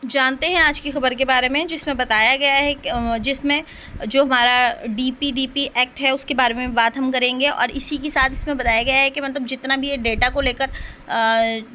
जानते हैं आज की खबर के बारे में, जिसमें बताया गया है जिसमें जो हमारा डीपीडीपी एक्ट है उसके बारे में बात हम करेंगे। और इसी के साथ इसमें बताया गया है कि मतलब जितना भी ये डेटा को लेकर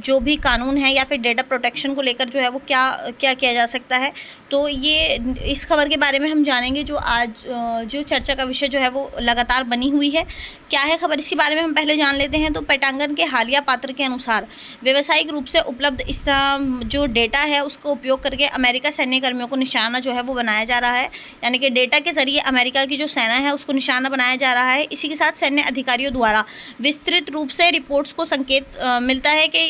जो भी कानून है या फिर डेटा प्रोटेक्शन को लेकर जो है वो क्या क्या किया जा सकता है। तो ये इस खबर के बारे में हम जानेंगे जो आज जो चर्चा का विषय जो है वो लगातार बनी हुई है। क्या है खबर, इसके बारे में हम पहले जान लेते हैं। तो पेटांगन के हालिया पात्र के अनुसार व्यावसायिक रूप से उपलब्ध इस जो डेटा है उसको उपयोग करके अमेरिका सैन्य कर्मियों को निशाना जो है वो बनाया जा रहा है। यानी कि डेटा के जरिए अमेरिका की जो सेना है उसको निशाना बनाया जा रहा है। इसी के साथ सैन्य अधिकारियों द्वारा विस्तृत रूप से रिपोर्ट्स को संकेत मिलता है कि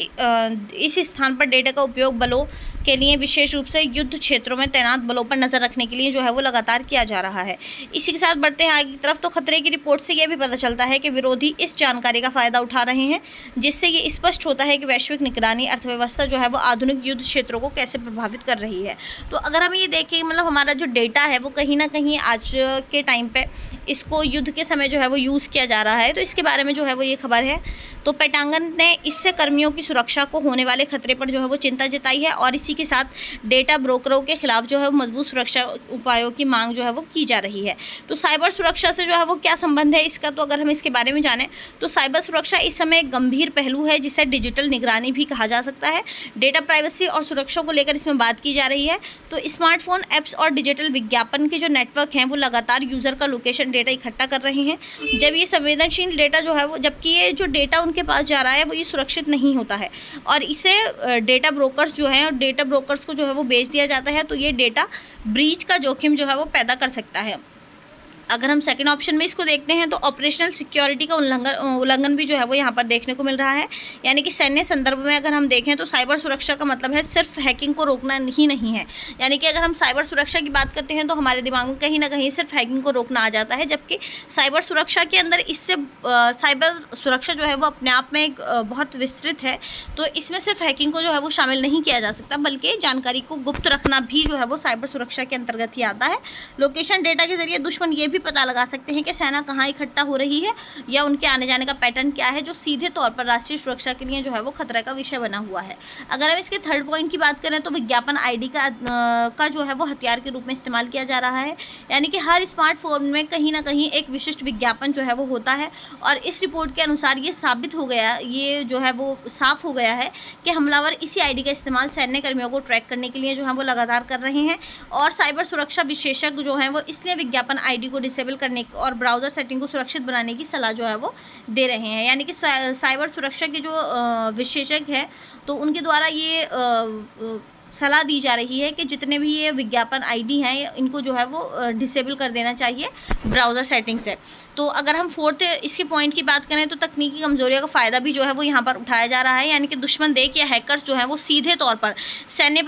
इस स्थान पर डेटा का उपयोग बलों के लिए विशेष रूप से युद्ध क्षेत्रों में तैनात बलों पर नजर रखने के लिए जो है वो लगातार किया जा रहा है। इसी के साथ बढ़ते हैं आगे की तरफ। तो खतरे की रिपोर्ट से यह भी पता चलता है कि विरोधी इस जानकारी का फायदा उठा रहे हैं, जिससे ये स्पष्ट होता है कि वैश्विक निगरानी अर्थव्यवस्था जो है वो आधुनिक युद्ध क्षेत्रों को कैसे प्रभावित कर रही है। तो अगर हम ये देखें मतलब हमारा जो डेटा है वो कहीं ना कहीं आज के टाइम पे इसको युद्ध के समय जो है वो यूज़ किया जा रहा है। तो इसके बारे में जो है वो ये खबर है। तो पेटांगन ने इससे कर्मियों की सुरक्षा को होने वाले खतरे पर जो है वो चिंता जताई है और इसी के साथ डेटा ब्रोकरों के खिलाफ जो है वो मजबूत सुरक्षा उपायों की मांग जो है वो की जा रही है। तो साइबर सुरक्षा से जो है वो क्या संबंध है इसका, तो अगर हम इसके बारे में जानें तो साइबर सुरक्षा इस समय एक गंभीर पहलू है जिसे डिजिटल निगरानी भी कहा जा सकता है। डेटा प्राइवेसी और सुरक्षा को लेकर इसमें बात की जा रही है। तो स्मार्टफोन ऐप्स और डिजिटल विज्ञापन के जो नेटवर्क हैं वो लगातार यूजर का लोकेशन डेटा इकट्ठा कर रहे हैं। जब ये संवेदनशील डेटा जो है वो, जबकि ये जो डेटा उनके पास जा रहा है वो ये सुरक्षित नहीं होता है और इसे डेटा ब्रोकर्स जो है, डेटा ब्रोकर्स को जो है वो बेच दिया जाता है। तो ये डेटा ब्रीच का जोखिम जो है वो पैदा कर सकता है। अगर हम सेकंड ऑप्शन में इसको देखते हैं तो ऑपरेशनल सिक्योरिटी का उल्लंघन भी जो है वो यहाँ पर देखने को मिल रहा है। यानी कि सैन्य संदर्भ में अगर हम देखें तो साइबर सुरक्षा का मतलब है सिर्फ हैकिंग को रोकना ही नहीं है। यानी कि अगर हम साइबर सुरक्षा की बात करते हैं तो हमारे दिमाग में कहीं ना कहीं सिर्फ हैकिंग को रोकना आ जाता है, जबकि साइबर सुरक्षा के अंदर इससे साइबर सुरक्षा जो है वो अपने आप में एक बहुत विस्तृत है। तो इसमें सिर्फ हैकिंग को जो है वो शामिल नहीं किया जा सकता, बल्कि जानकारी को गुप्त रखना भी जो है वो साइबर सुरक्षा के अंतर्गत ही आता है। लोकेशन डेटा के जरिए दुश्मन ये पता लगा सकते हैं कि सेना कहाँ इकट्ठा हो रही है या उनके आने जाने का पैटर्न क्या है, जो सीधे तौर पर राष्ट्रीय सुरक्षा के लिए जो है वो खतरा का विषय बना हुआ है। अगर हम इसके थर्ड पॉइंट की बात करें तो विज्ञापन आईडी का जो है वो हथियार के रूप में इस्तेमाल किया जा रहा है। यानी कि हर स्मार्टफोन में कहीं ना कहीं एक विशिष्ट विज्ञापन जो है वो होता है और इस रिपोर्ट के अनुसार ये साबित हो गया, ये जो है वो साफ हो गया है कि हमलावर इसी आईडी का इस्तेमाल सैन्य कर्मियों को ट्रैक करने के लिए जो है वो लगातार कर रहे हैं और साइबर सुरक्षा विशेषज्ञ जो है वो इसलिए विज्ञापन आईडी को डिसेबल करने और ब्राउजर सेटिंग को सुरक्षित बनाने की सलाह जो है वो दे रहे हैं। यानी कि साइबर सुरक्षा के जो विशेषज्ञ हैं तो उनके द्वारा ये सलाह दी जा रही है कि जितने भी ये विज्ञापन आईडी हैं इनको जो है वो डिसेबल कर देना चाहिए ब्राउज़र सेटिंग से। तो अगर हम फोर्थ इसके पॉइंट की बात करें तो तकनीकी कमजोरियों का फ़ायदा भी जो है वो यहाँ पर उठाया जा रहा है। यानी कि दुश्मन देख या हैकर्स जो है वो सीधे तौर पर सैन्य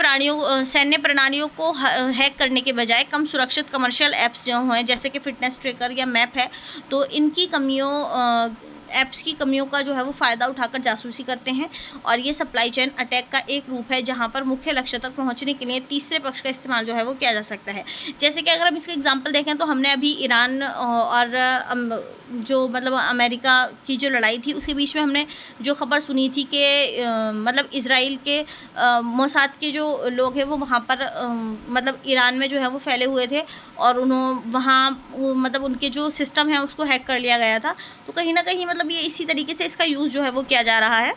प्रणालियों को हैक करने के बजाय कम सुरक्षित कमर्शियल ऐप्स जो हैं जैसे कि फिटनेस ट्रैकर या मैप है, तो इनकी ऐप्स की कमियों का जो है वो फ़ायदा उठाकर जासूसी करते हैं और ये सप्लाई चेन अटैक का एक रूप है जहां पर मुख्य लक्ष्य तक पहुंचने के लिए तीसरे पक्ष का इस्तेमाल जो है वो किया जा सकता है। जैसे कि अगर हम इसका एग्जांपल देखें तो हमने अभी ईरान और जो मतलब अमेरिका की जो लड़ाई थी उसके बीच में हमने जो खबर सुनी थी कि मतलब इजराइल के मोसाद के जो लोग हैं वो वहाँ पर मतलब ईरान में जो है वो फैले हुए थे और वहाँ मतलब उनके जो सिस्टम है उसको हैक कर लिया गया था। तो कहीं ना कहीं मतलब ये इसी तरीके से इसका यूज़ जो है वो किया जा रहा है।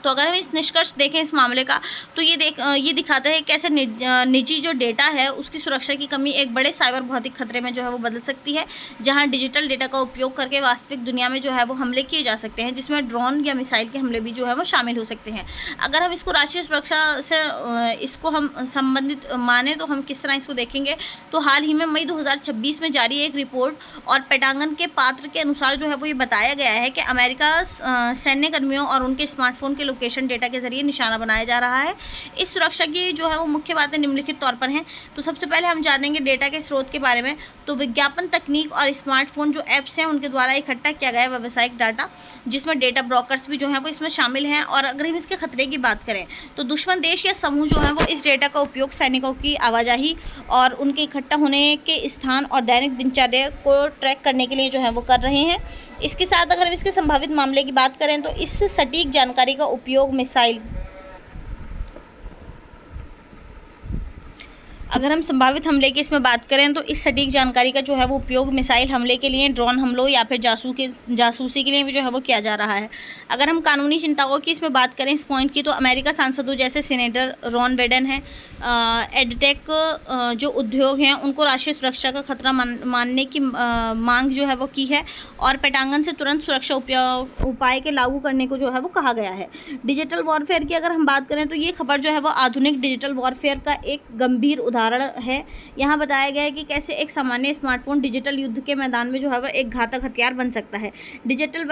तो अगर हम इस निष्कर्ष देखें इस मामले का तो ये दिखाता है कैसे निजी जो डेटा है उसकी सुरक्षा की कमी एक बड़े साइबर भौतिक खतरे में जो है वो बदल सकती है, जहां डिजिटल डेटा का उपयोग करके वास्तविक दुनिया में जो है वो हमले किए जा सकते हैं, जिसमें ड्रोन या मिसाइल के हमले भी जो है वो शामिल हो सकते हैं। अगर हम इसको राष्ट्रीय सुरक्षा से इसको हम संबंधित माने तो हम किस तरह इसको देखेंगे। तो हाल ही में मई 2026 में जारी एक रिपोर्ट और पेटांगन के पात्र के अनुसार जो है वो ये बताया गया है कि अमेरिका सैन्य कर्मियों और उनके स्मार्टफोन के लोकेशन डेटा के जरिए निशाना बनाया जा रहा है। इस सुरक्षा की जो है वो मुख्य बातें निम्नलिखित तौर पर हैं। तो सबसे पहले हम जानेंगे डेटा के स्रोत के बारे में। तो विज्ञापन तकनीक और स्मार्टफोन जो ऐप्स हैं उनके द्वारा इकट्ठा किया गया व्यावसायिक डाटा, जिसमें डेटा ब्रोकर्स भी जो हैं वो इसमें शामिल हैं। और अगर हम इसके खतरे की बात करें तो दुश्मन देश या समूह जो है वो इस डेटा का उपयोग सैनिकों की आवाजाही और उनके इकट्ठा होने के स्थान और दैनिक दिनचर्या को ट्रैक करने के लिए जो है वो कर रहे हैं। इसके साथ अगर हम इसके संभावित मामले की बात करें तो इस सटीक जानकारी का उपयोग मिसाइल अगर हम संभावित हमले की इसमें बात करें तो इस सटीक जानकारी का जो है वो उपयोग मिसाइल हमले के लिए, ड्रोन हमलों या फिर जासूसी के लिए भी जो है वो किया जा रहा है। अगर हम कानूनी चिंताओं की इसमें बात करें इस पॉइंट की, तो अमेरिका सांसदों जैसे सीनेटर रॉन बेडन है, एडटेक जो उद्योग हैं उनको राष्ट्रीय सुरक्षा का खतरा मानने की मांग जो है वो की है, और पेटांगन से तुरंत सुरक्षा उपाय के लागू करने को जो है वो कहा गया है। डिजिटल वॉरफेयर की अगर हम बात करें तो ये खबर जो है वो आधुनिक डिजिटल वॉरफेयर का एक गंभीर उदाहरण है। यहाँ बताया गया है कि कैसे एक सामान्य स्मार्टफोन डिजिटल युद्ध के मैदान में जो है वो एक घातक हथियार बन सकता है। डिजिटल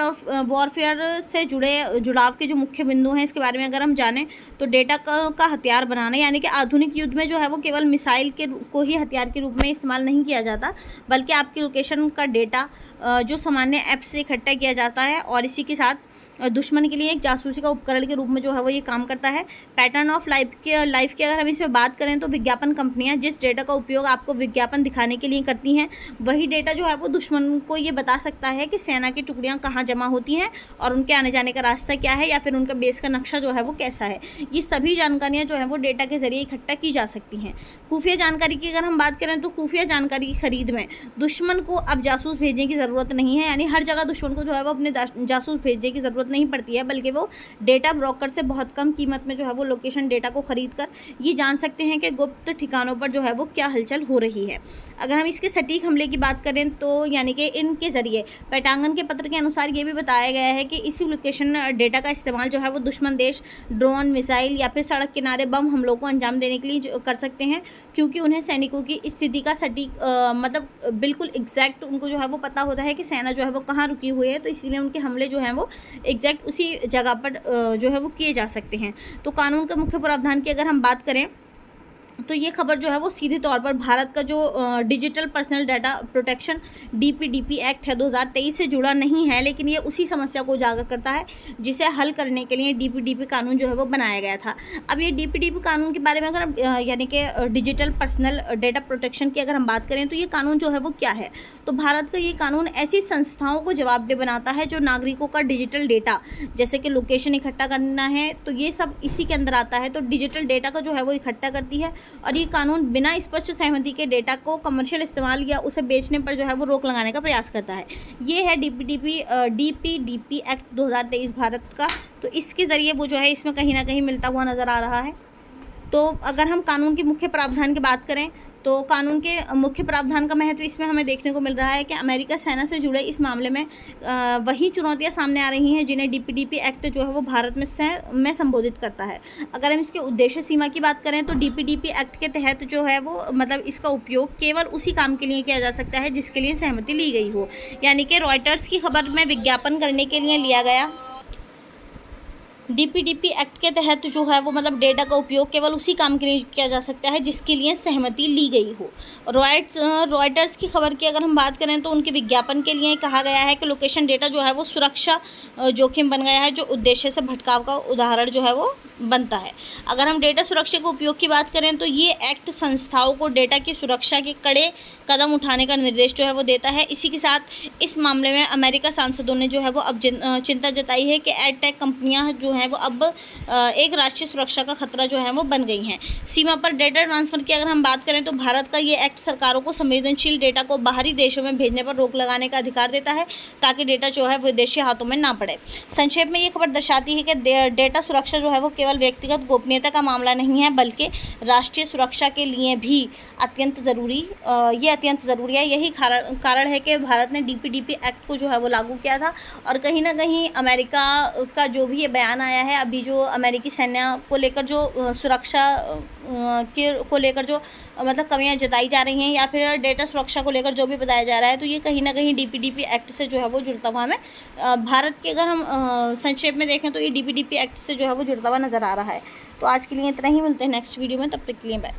वॉरफेयर से जुड़ाव के जो मुख्य बिंदु हैं इसके बारे में अगर हम जानें तो डेटा का हथियार बनाना, यानी कि आधुनिक युद्ध में जो है वो केवल मिसाइल को ही हथियार के रूप में इस्तेमाल नहीं किया जाता, बल्कि आपकी लोकेशन का डेटा जो सामान्य ऐप से इकट्ठा किया जाता है और इसी के साथ दुश्मन के लिए एक जासूसी का उपकरण के रूप में जो है वो ये काम करता है। पैटर्न ऑफ लाइफ की अगर हम इसमें बात करें तो विज्ञापन कंपनियां जिस डेटा का उपयोग आपको विज्ञापन दिखाने के लिए करती हैं, वही डेटा जो है वो दुश्मन को ये बता सकता है कि सेना की टुकड़ियां कहाँ जमा होती हैं और उनके आने जाने का रास्ता क्या है, या फिर उनका बेस का नक्शा जो है वो कैसा है। ये सभी जानकारियाँ जो है वो डेटा के जरिए इकट्ठा की जा सकती हैं। खुफिया जानकारी की अगर हम बात करें तो खुफिया जानकारी की खरीद में दुश्मन को अब जासूस भेजने की ज़रूरत नहीं है, यानी हर जगह दुश्मन को जो है वो अपने जासूस भेजने की ज़रूरत नहीं पड़ती है, बल्कि वो डेटा ब्रोकर से बहुत कम कीमत में जो है वो लोकेशन डेटा को खरीद कर ये जान सकते हैं कि गुप्त ठिकानों पर जो है वो क्या हलचल हो रही है। अगर हम इसके सटीक हमले की बात करें तो यानी कि इनके ज़रिए पेटांगन के पत्र के अनुसार ये भी बताया गया है कि इसी लोकेशन डेटा का इस्तेमाल जो है वो दुश्मन देश ड्रोन, मिसाइल या फिर सड़क किनारे बम हमलों को अंजाम देने के लिए कर सकते हैं, क्योंकि उन्हें सैनिकों की स्थिति का सटीक मतलब बिल्कुल एग्जैक्ट उनको जो है वो पता होता है कि सेना जो है वो कहाँ रुकी हुई है, तो इसीलिए उनके हमले जो हैं वो एग्जैक्ट उसी जगह पर जो है वो किए जा सकते हैं। तो कानून का मुख्य प्रावधान की अगर हम बात करें तो ये खबर जो है वो सीधे तौर पर भारत का जो digital personal data protection DPDP act है 2023 से जुड़ा नहीं है, लेकिन ये उसी समस्या को उजागर करता है जिसे हल करने के लिए DPDP कानून जो है वो बनाया गया था। अब ये DPDP कानून के बारे में अगर हम यानी कि डिजिटल पर्सनल डाटा प्रोटेक्शन की अगर हम बात करें तो ये कानून जो है वो क्या है, तो भारत का ये कानून ऐसी संस्थाओं को जवाबदेह बनाता है जो नागरिकों का डिजिटल डेटा जैसे कि लोकेशन इकट्ठा करना है, तो ये सब इसी के अंदर आता है। तो डिजिटल डेटा का जो है वो इकट्ठा करती है, और ये कानून बिना स्पष्ट सहमति के डेटा को कमर्शियल इस्तेमाल या उसे बेचने पर जो है वो रोक लगाने का प्रयास करता है। ये है DPDP एक्ट 2023 भारत का। तो इसके ज़रिए वो जो है इसमें कहीं ना कहीं मिलता हुआ नज़र आ रहा है। तो अगर हम कानून के मुख्य प्रावधान की बात करें तो कानून के मुख्य प्रावधान का महत्व इसमें हमें देखने को मिल रहा है कि अमेरिका सेना से जुड़े इस मामले में वही चुनौतियां सामने आ रही हैं जिन्हें DPDP एक्ट जो है वो भारत में संबोधित करता है। अगर हम इसके उद्देश्य सीमा की बात करें तो DPDP एक्ट के तहत जो है वो मतलब इसका उपयोग केवल उसी काम के लिए किया जा सकता है जिसके लिए सहमति ली गई हो, यानी कि रॉयटर्स की खबर में विज्ञापन करने के लिए लिया गया DPDP एक्ट के तहत जो है वो मतलब डेटा का उपयोग केवल उसी काम के लिए किया जा सकता है जिसके लिए सहमति ली गई हो। रॉयटर्स की खबर की अगर हम बात करें तो उनके विज्ञापन के लिए कहा गया है कि लोकेशन डेटा जो है वो सुरक्षा जोखिम बन गया है, जो उद्देश्य से भटकाव का उदाहरण जो है वो बनता है। अगर हम डेटा सुरक्षा के उपयोग की बात करें तो ये एक्ट संस्थाओं को डेटा की सुरक्षा के कड़े कदम उठाने का निर्देश जो है वो देता है। इसी के साथ इस मामले में अमेरिका सांसदों ने जो है वो अब चिंता जताई है कि एडटेक कंपनियां जो हैं वो अब एक राष्ट्रीय सुरक्षा का खतरा जो है वो बन गई हैं। सीमा पर डेटा ट्रांसफर की अगर हम बात करें तो भारत का ये एक्ट सरकारों को संवेदनशील डेटा को बाहरी देशों में भेजने पर रोक लगाने का अधिकार देता है ताकि डेटा जो है विदेशी हाथों में ना पड़े। संक्षेप में ये खबर दर्शाती है कि डेटा सुरक्षा जो है वो केवल व्यक्तिगत गोपनीयता का मामला नहीं है बल्कि राष्ट्रीय सुरक्षा के लिए भी अत्यंत ज़रूरी है। यही कारण है कि भारत ने DPDP एक्ट को जो है वो लागू किया था, और कहीं ना कहीं अमेरिका का जो भी ये बयान आया है अभी जो अमेरिकी सेना को लेकर जो सुरक्षा को लेकर जो मतलब कमियां जताई जा रही हैं या फिर डेटा सुरक्षा को लेकर जो भी बताया जा रहा है, तो ये कहीं ना कहीं DPDP एक्ट से जो है वो जुड़ता हुआ हमें भारत के अगर हम संक्षेप में देखें तो ये DPDP एक्ट से जो है वो जुड़ता हुआ नज़र आ रहा है। तो आज के लिए इतना ही, मिलते हैं नेक्स्ट वीडियो में, तब तक के लिए बाय।